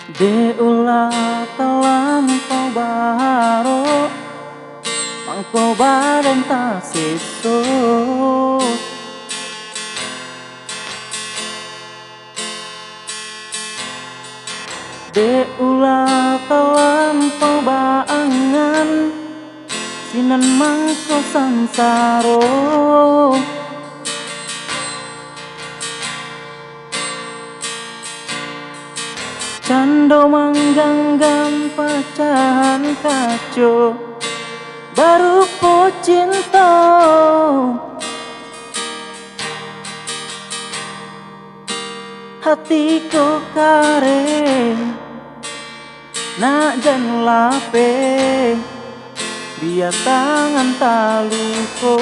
De ulah talampau baharo mangko badan ta seso. De ulah talampau baangan sinan mangko sansaro. Cando mangganggam pecahan kaco baru po cinta. Hatiku kare nak jan lape biar tangan taluko.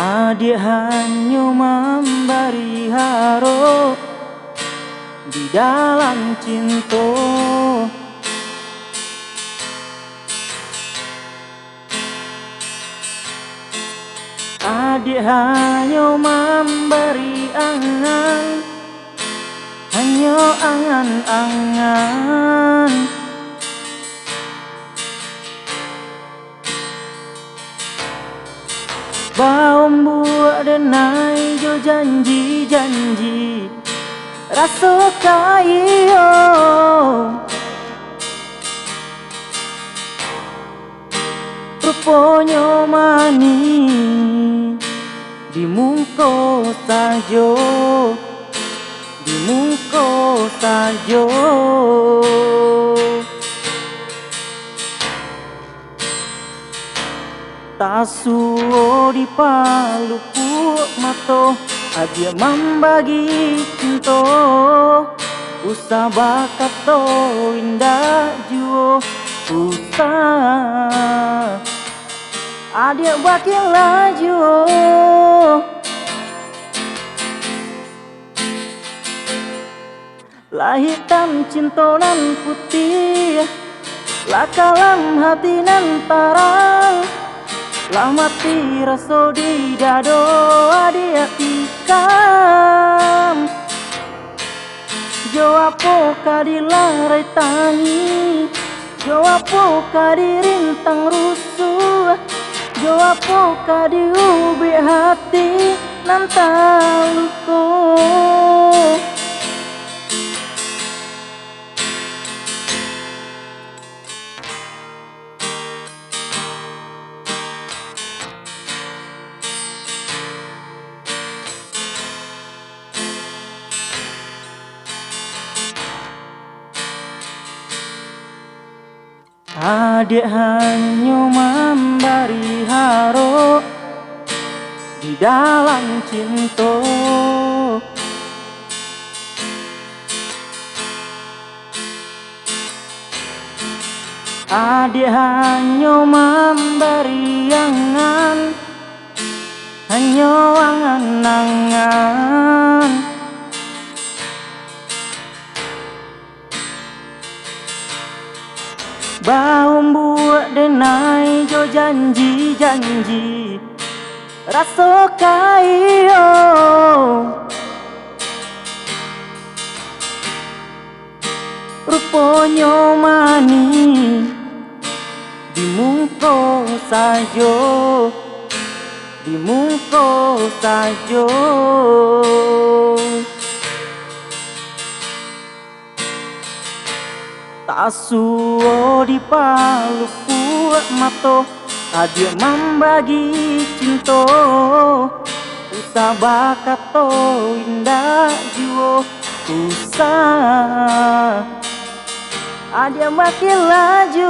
Adik hanya memberi haro di dalam cinta. Adik hanya memberi angan, hanya angan-angan. Baum buat denai jo janji-janji rasa kaya. Rupanya mani di muka saja, di muka saja. Tak suo di paluku mato adia membagi cinta. Usah bakat to indah juo usah adia bakil laju. Lah hitam cinta nan putih, lah kalam hati nan tarang. Lah mati rasa di dado adia tikam. Jo apo kadilarai tangi, jo apo kadirintang rusuh, jo apo kadiubi hati nan taluko. Adik hanya memberi haro di dalam cinta. Adik hanya memberi angan, hanya angan-angan. Baum buat denai jo janji-janji rasa kaya. Rupanya mani di muka saja, di muka saja. Tak suo di paluku mato adia membagi cinta. Usah bakat to indah jiwa usah adia makin laju.